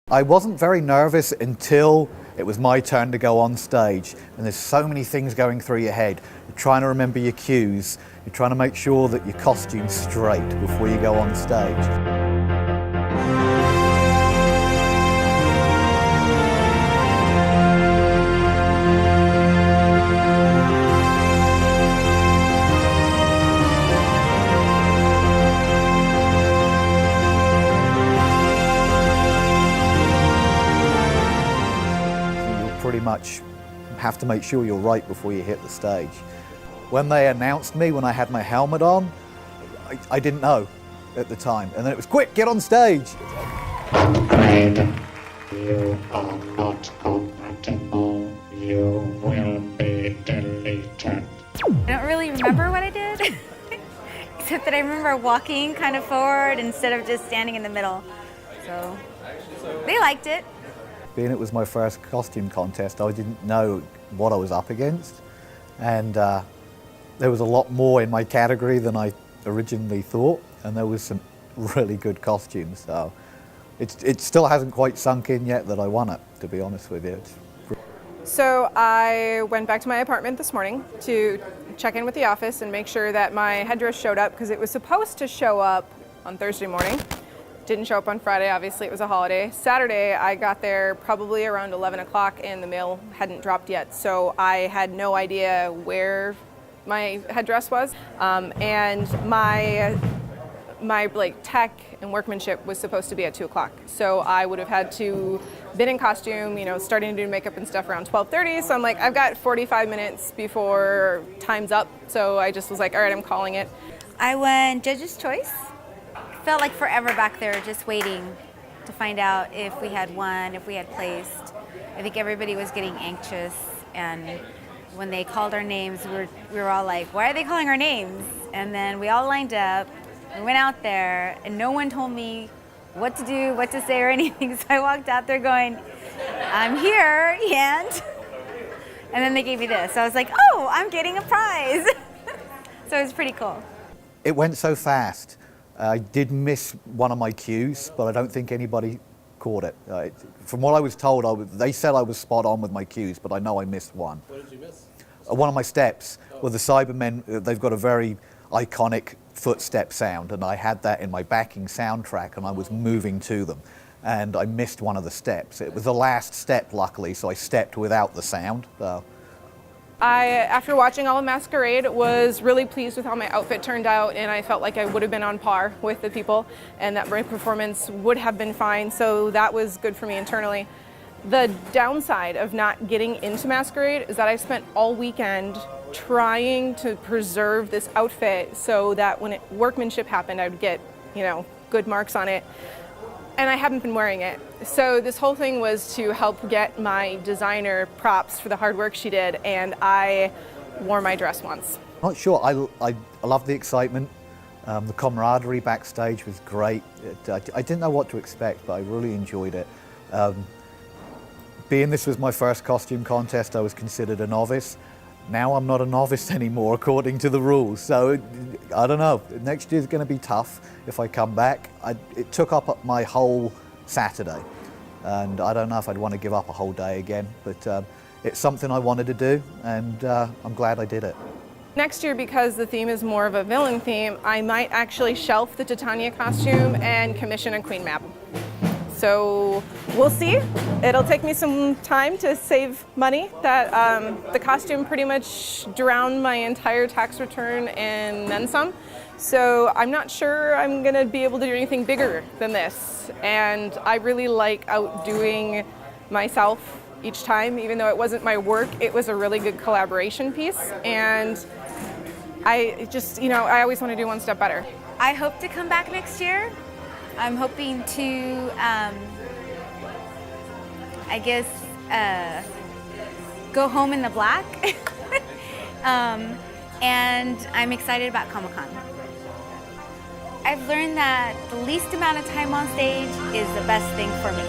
I wasn't very nervous until it was my turn to go on stage, and there's so many things going through your head. You're trying to remember your cues, you're trying to make sure that your costume's straight before you go on stage. Pretty much have to make sure you're right before you hit the stage. When they announced me, when I had my helmet on, I didn't know at the time. And then it was, quick, get on stage. Upgrade. You are not compatible. You will be deleted. I don't really remember what I did, except that I remember walking kind of forward instead of just standing in the middle. So they liked it. Being it was my first costume contest, I didn't know what I was up against, and there was a lot more in my category than I originally thought, and there was some really good costumes. So it still hasn't quite sunk in yet that I won it, to be honest with you. So I went back to my apartment this morning to check in with the office and make sure that my headdress showed up, because it was supposed to show up on Thursday morning. Didn't show up on Friday, obviously it was a holiday. Saturday, I got there probably around 11 o'clock and the mail hadn't dropped yet, so I had no idea where my headdress was. And my like tech and workmanship was supposed to be at 2 o'clock. So I would have had to been in costume, you know, starting to do makeup and stuff around 12:30. So I'm like, I've got 45 minutes before time's up. So I just was like, all right, I'm calling it. I went Judge's Choice. Felt like forever back there just waiting to find out if we had won, if we had placed. I think everybody was getting anxious, and when they called our names, we were all like, why are they calling our names? And then we all lined up, we went out there, and no one told me what to do, what to say or anything, so I walked out there going, I'm here, and then they gave me this. So I was like, oh, I'm getting a prize. So it was pretty cool. It went so fast. I did miss one of my cues, but I don't think anybody caught it. From what I was told, they said I was spot on with my cues, but I know I missed one. What did you miss? One of my steps. Well, the Cybermen, they've got a very iconic footstep sound, and I had that in my backing soundtrack, and I was moving to them, and I missed one of the steps. It was the last step, luckily, so I stepped without the sound. After watching all of Masquerade, was really pleased with how my outfit turned out, and I felt like I would have been on par with the people and that my performance would have been fine, so that was good for me internally. The downside of not getting into Masquerade is that I spent all weekend trying to preserve this outfit so that when workmanship happened, I would get, you know, good marks on it. And I haven't been wearing it. So this whole thing was to help get my designer props for the hard work she did, and I wore my dress once. Not sure, I love the excitement. The camaraderie backstage was great. I didn't know what to expect, but I really enjoyed it. Being this was my first costume contest, I was considered a novice. Now I'm not a novice anymore, according to the rules. So, I don't know, next year's gonna be tough if I come back. It took up my whole Saturday, and I don't know if I'd want to give up a whole day again, but it's something I wanted to do, and I'm glad I did it. Next year, because the theme is more of a villain theme, I might actually shelf the Titania costume and commission a Queen map. So we'll see. It'll take me some time to save money. The costume pretty much drowned my entire tax return and then some. So I'm not sure I'm gonna be able to do anything bigger than this. And I really like outdoing myself each time. Even though it wasn't my work, it was a really good collaboration piece. And I just, you know, I always want to do one step better. I hope to come back next year. I'm hoping to, I guess, go home in the black. And I'm excited about Comic-Con. I've learned that the least amount of time on stage is the best thing for me.